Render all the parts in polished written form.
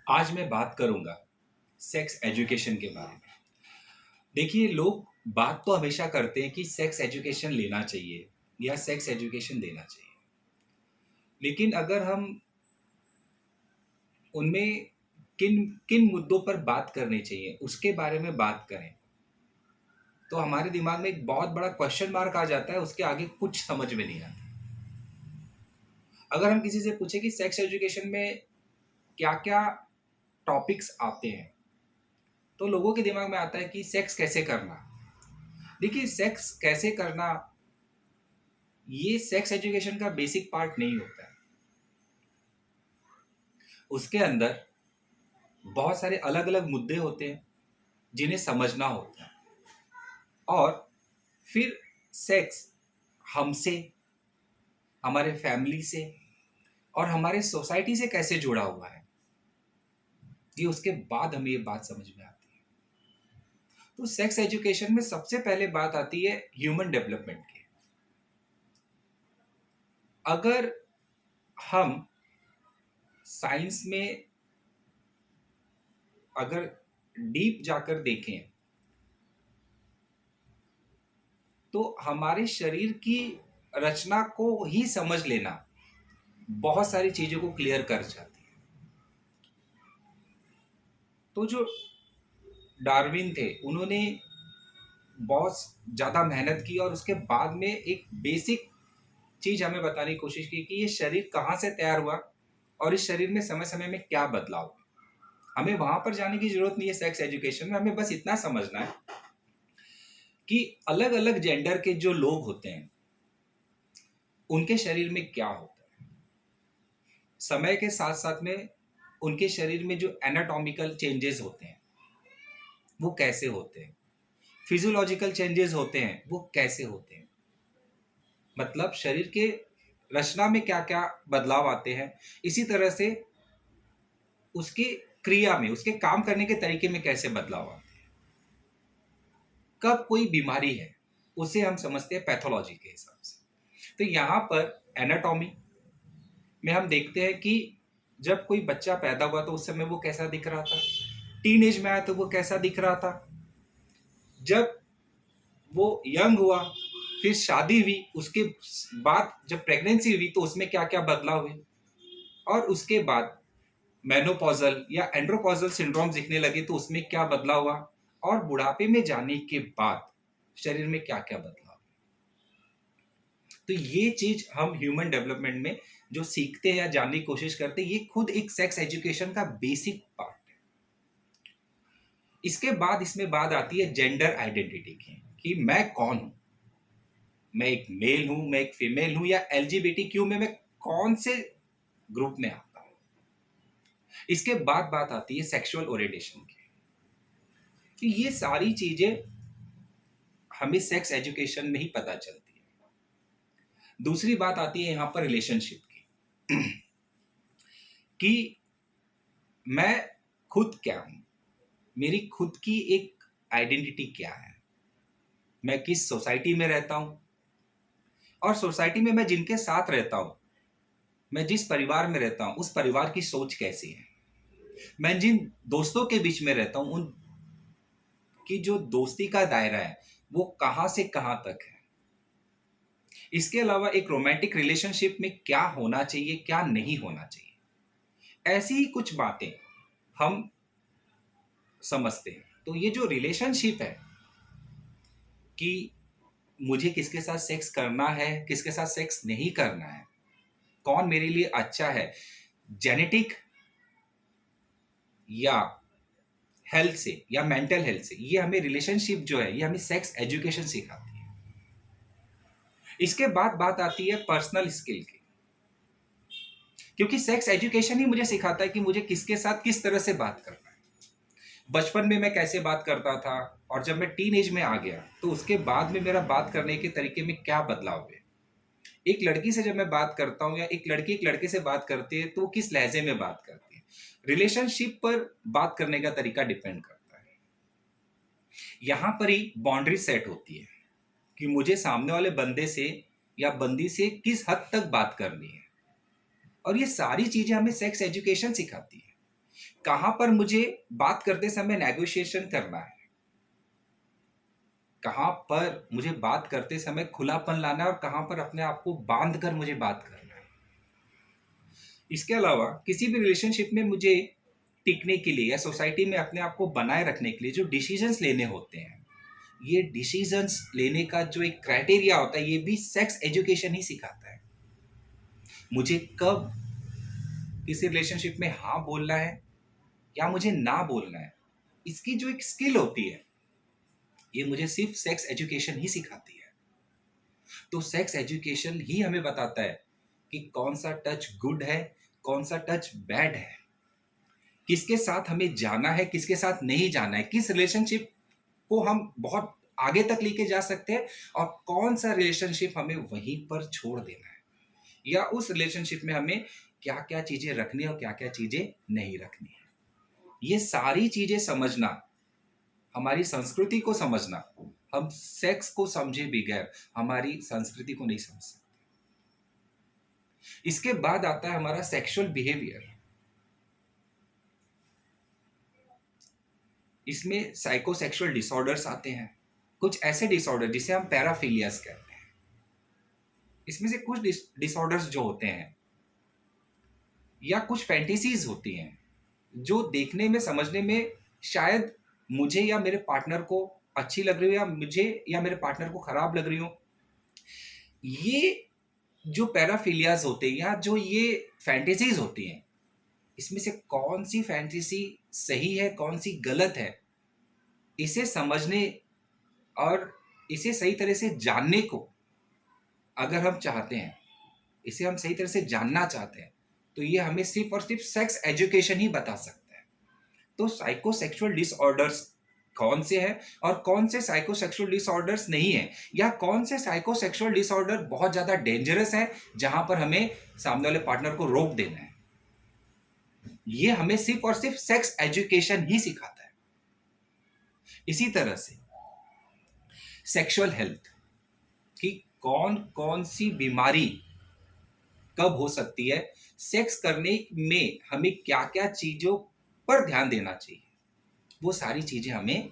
आज मैं बात करूंगा सेक्स एजुकेशन के बारे में। देखिए, लोग बात तो हमेशा करते हैं कि सेक्स एजुकेशन लेना चाहिए या सेक्स एजुकेशन देना चाहिए। लेकिन अगर हम उनमें किन किन मुद्दों पर बात करनी चाहिए उसके बारे में बात करें तो हमारे दिमाग में एक बहुत बड़ा क्वेश्चन मार्क आ जाता है। उसके आगे कुछ समझ में नहीं आता। अगर हम किसी से पूछे कि सेक्स एजुकेशन में क्या क्या टॉपिक्स आते हैं तो लोगों के दिमाग में आता है कि सेक्स कैसे करना। देखिए, सेक्स कैसे करना ये सेक्स एजुकेशन का बेसिक पार्ट नहीं होता है। उसके अंदर बहुत सारे अलग अलग मुद्दे होते हैं जिन्हें समझना होता है। और फिर सेक्स हमसे, हमारे फैमिली से और हमारे सोसाइटी से कैसे जुड़ा हुआ है, ये उसके बाद हमें ये बात समझ में आती है। तो सेक्स एजुकेशन में सबसे पहले बात आती है ह्यूमन डेवलपमेंट की। अगर हम साइंस में अगर डीप जाकर देखें तो हमारे शरीर की रचना को ही समझ लेना बहुत सारी चीजों को क्लियर कर जाती है। तो जो डार्विन थे उन्होंने बहुत ज़्यादा मेहनत की और उसके बाद में एक बेसिक चीज हमें बताने की कोशिश की कि ये शरीर कहाँ से तैयार हुआ और इस शरीर में समय समय में क्या बदलाव हुआ। हमें वहां पर जाने की जरूरत नहीं है सेक्स एजुकेशन में। हमें बस इतना समझना है कि अलग अलग जेंडर के जो लोग होते हैं उनके शरीर में क्या होता है। समय के साथ साथ में उनके शरीर में जो एनाटॉमिकल चेंजेस होते हैं वो कैसे होते हैं, फिजियोलॉजिकल चेंजेस होते हैं वो कैसे होते हैं। मतलब शरीर के रचना में क्या क्या बदलाव आते हैं, इसी तरह से उसके क्रिया में, उसके काम करने के तरीके में कैसे बदलाव आते हैं। कब कोई बीमारी है उसे हम समझते हैं पैथोलॉजी के हिसाब से। तो यहाँ पर एनाटॉमी में हम देखते हैं कि जब कोई बच्चा पैदा हुआ तो उस समय वो कैसा दिख रहा था, टीन एज में आया तो वो कैसा दिख रहा था, जब वो यंग हुआ फिर शादी हुई, उसके बाद जब प्रेगनेंसी हुई तो उसमें क्या क्या बदलाव हुए, और उसके बाद मेनोपॉजल या एंड्रोपॉजल सिंड्रोम दिखने लगे तो उसमें क्या बदलाव हुआ, और बुढ़ापे में जाने के बाद शरीर में क्या क्या बदलाव। तो ये चीज हम ह्यूमन डेवलपमेंट में जो सीखते हैं या जानने की कोशिश करते हैं, ये खुद एक सेक्स एजुकेशन का बेसिक पार्ट है। इसके बाद इसमें बात आती है जेंडर आइडेंटिटी की कि मैं कौन हूं, मैं एक मेल हूं, मैं एक फीमेल हूं, या एलजीबीटी क्यू में मैं कौन से ग्रुप में आता हूं। इसके बाद बात आती है सेक्सुअल ओरिएंटेशन की कि ये सारी चीजें हमें सेक्स एजुकेशन में ही पता चलती है। दूसरी बात आती है यहां पर रिलेशनशिप की कि मैं खुद क्या हूं, मेरी खुद की एक आइडेंटिटी क्या है, मैं किस सोसाइटी में रहता हूं, और सोसाइटी में मैं जिनके साथ रहता हूं, मैं जिस परिवार में रहता हूं उस परिवार की सोच कैसी है, मैं जिन दोस्तों के बीच में रहता हूं उनकी जो दोस्ती का दायरा है वो कहां से कहां तक है। इसके अलावा एक रोमांटिक रिलेशनशिप में क्या होना चाहिए, क्या नहीं होना चाहिए, ऐसी ही कुछ बातें हम समझते हैं। तो ये जो रिलेशनशिप है कि मुझे किसके साथ सेक्स करना है, किसके साथ सेक्स नहीं करना है, कौन मेरे लिए अच्छा है, जेनेटिक या हेल्थ से या मेंटल हेल्थ से, ये हमें रिलेशनशिप जो है ये हमें सेक्स एजुकेशन सिखाती है। इसके बाद बात आती है पर्सनल स्किल की, क्योंकि सेक्स एजुकेशन ही मुझे सिखाता है कि मुझे किसके साथ किस तरह से बात करना है। बचपन में मैं कैसे बात करता था और जब मैं टीन एज में आ गया तो उसके बाद में मेरा बात करने के तरीके में क्या बदलाव हुए। एक लड़की से जब मैं बात करता हूँ या एक लड़की एक लड़के से बात करती है तो वो किस लहजे में बात करती है। रिलेशनशिप पर बात करने का तरीका डिपेंड करता है। यहाँ पर ही बाउंड्री सेट होती है कि मुझे सामने वाले बंदे से या बंदी से किस हद तक बात करनी है। और ये सारी चीजें हमें सेक्स एजुकेशन सिखाती है। कहाँ पर मुझे बात करते समय नेगोशिएशन करना है, कहाँ पर मुझे बात करते समय खुलापन लाना है और कहाँ पर अपने आप को बांध कर मुझे बात करना है। इसके अलावा किसी भी रिलेशनशिप में मुझे टिकने के लिए या सोसाइटी में अपने आप को बनाए रखने के लिए जो डिसीजंस लेने होते हैं, ये डिसीजंस लेने का जो एक क्राइटेरिया होता है, ये भी सेक्स एजुकेशन ही सिखाता है। मुझे कब किसी रिलेशनशिप में हाँ बोलना है या मुझे ना बोलना है, इसकी जो एक स्किल होती है, ये मुझे सिर्फ सेक्स एजुकेशन ही सिखाती है। तो सेक्स एजुकेशन ही हमें बताता है कि कौन सा टच गुड है, कौन सा टच बैड है, किसके साथ हमें जाना है, किसके साथ नहीं जाना है, किस रिलेशनशिप को हम बहुत आगे तक लेके जा सकते हैं और कौन सा रिलेशनशिप हमें वहीं पर छोड़ देना है, या उस रिलेशनशिप में हमें क्या क्या चीजें रखनी है और क्या क्या चीजें नहीं रखनी है। ये सारी चीजें समझना, हमारी संस्कृति को समझना, हम सेक्स को समझे बगैर हमारी संस्कृति को नहीं समझ सकते। इसके बाद आता है हमारा सेक्सुअल बिहेवियर। इसमें साइकोसेक्सुअल डिसऑर्डर्स आते हैं, कुछ ऐसे डिसऑर्डर जिसे हम पैराफिलियास कहते हैं। इसमें से कुछ डिसऑर्डर्स जो होते हैं या कुछ फैंटेसीज होती हैं जो देखने में समझने में शायद मुझे या मेरे पार्टनर को अच्छी लग रही हो या मुझे या मेरे पार्टनर को खराब लग रही हो, ये जो पैराफिलियाज होते हैं या जो ये फैंटेसीज होती हैं, इसमें से कौन सी फैंटेसी सही है, कौन सी गलत है, इसे समझने और इसे सही तरह से जानने को अगर हम चाहते हैं, इसे हम सही तरह से जानना चाहते हैं, तो ये हमें सिर्फ और सिर्फ सेक्स एजुकेशन ही बता सकता है। तो साइकोसेक्सुअल डिसऑर्डर्स कौन से हैं और कौन से साइकोसेक्सुअल डिसऑर्डर्स नहीं है, या कौन से साइकोसेक्सुअल डिसऑर्डर बहुत ज्यादा डेंजरस है जहां पर हमें सामने वाले पार्टनर को रोक देना है, ये हमें सिर्फ और सिर्फ सेक्स एजुकेशन ही सिखाता है। इसी तरह से सेक्सुअल हेल्थ की कौन कौन सी बीमारी कब हो सकती है, सेक्स करने में हमें क्या क्या चीजों पर ध्यान देना चाहिए, वो सारी चीजें हमें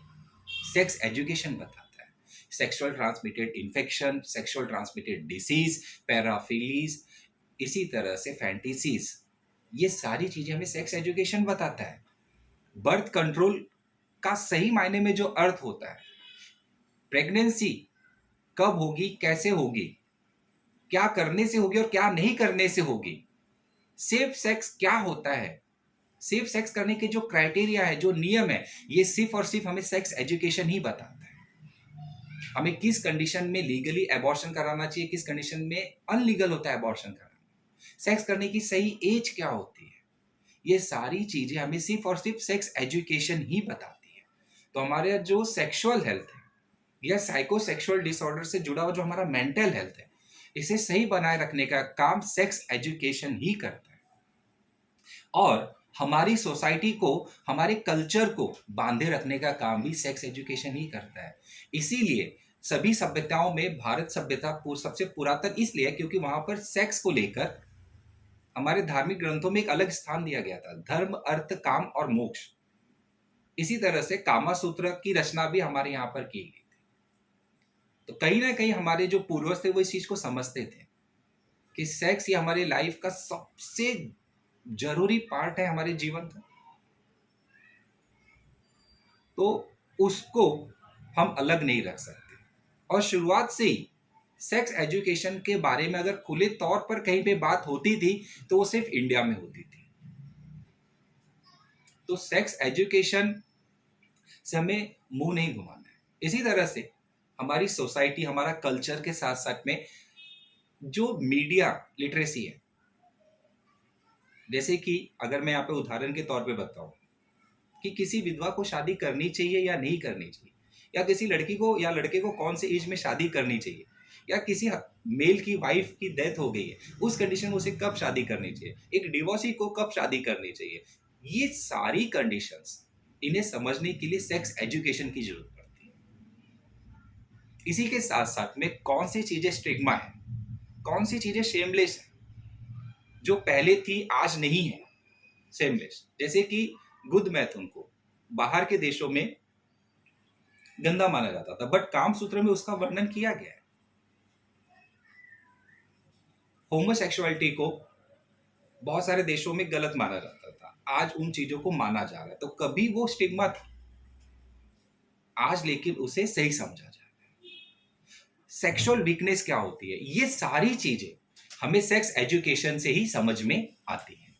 सेक्स एजुकेशन बताता है। Sexual transmitted infection, sexual transmitted disease, paraphilias, इसी तरह से फैंटेसीज, ये सारी चीजें हमें सेक्स एजुकेशन बताता है। बर्थ कंट्रोल का सही मायने में जो अर्थ होता है, प्रेगनेंसी कब होगी, कैसे होगी, क्या करने से होगी और क्या नहीं करने से होगी, सेफ सेक्स क्या होता है, सेफ सेक्स करने के जो क्राइटेरिया है, जो नियम है, ये सिर्फ और सिर्फ हमें सेक्स एजुकेशन ही बताता है। हमें किस कंडीशन में लीगली अबॉर्शन कराना चाहिए, किस कंडीशन में अनलीगल होता है अबॉर्शन कराना, सेक्स करने की सही एज क्या होती है, ये सारी चीजें हमें सिर्फ और सिर्फ सेक्स एजुकेशन ही बताती है। तो हमारे जो सेक्सुअल हेल्थ है या साइकोसेक्सुअल डिसऑर्डर से जुड़ा हुआ जो हमारा मेंटल हेल्थ है, इसे सही बनाए रखने का काम सेक्स एजुकेशन ही करता है। और हमारी सोसाइटी को, हमारे कल्चर को बांधे रखने का काम भी सेक्स एजुकेशन ही करता है। इसीलिए सभी सभ्यताओं में भारत सभ्यता सबसे पुरातन इसलिए है क्योंकि वहां पर सेक्स को लेकर हमारे धार्मिक ग्रंथों में एक अलग स्थान दिया गया था, धर्म अर्थ काम और मोक्ष। इसी तरह से कामा सूत्र की रचना भी हमारे यहाँ पर की गई थी। तो कहीं ना कहीं हमारे जो पूर्वज थे वो इस चीज को समझते थे कि सेक्स ये हमारे लाइफ का सबसे जरूरी पार्ट है हमारे जीवन का, तो उसको हम अलग नहीं रख सकते। और शुरुआत से ही सेक्स एजुकेशन के बारे में अगर खुले तौर पर कहीं पे बात होती थी तो वो सिर्फ इंडिया में होती थी। तो सेक्स एजुकेशन से हमें मुंह नहीं घुमाना है। इसी तरह से हमारी सोसाइटी, हमारा कल्चर के साथ साथ में जो मीडिया लिटरेसी है, जैसे कि अगर मैं यहाँ पे उदाहरण के तौर पे बताऊं कि किसी विधवा को शादी करनी चाहिए या नहीं करनी चाहिए, या किसी लड़की को या लड़के को कौन से एज में शादी करनी चाहिए, या किसी मेल की वाइफ की डेथ हो गई है उस कंडीशन में उसे कब शादी करनी चाहिए, एक डिवोर्सी को कब शादी करनी चाहिए, ये सारी कंडीशंस इन्हें समझने के लिए सेक्स एजुकेशन की जरूरत पड़ती है। इसी के साथ साथ में कौन सी चीजें स्टिग्मा है, कौन सी चीजें शेमलेस है, जो पहले थी आज नहीं है, सेम लिस्ट। जैसे कि गुद मैथुन को बाहर के देशों में गंदा माना जाता था, बट कामसूत्र में उसका वर्णन किया गया है। होमोसेक्सुअलिटी को बहुत सारे देशों में गलत माना जाता था, आज उन चीजों को माना जा रहा है। तो कभी वो स्टिग्मा था, आज लेकिन उसे सही समझा जा रहा है। सेक्सुअल वीकनेस क्या होती है, ये सारी चीजें हमें सेक्स एजुकेशन से ही समझ में आती है।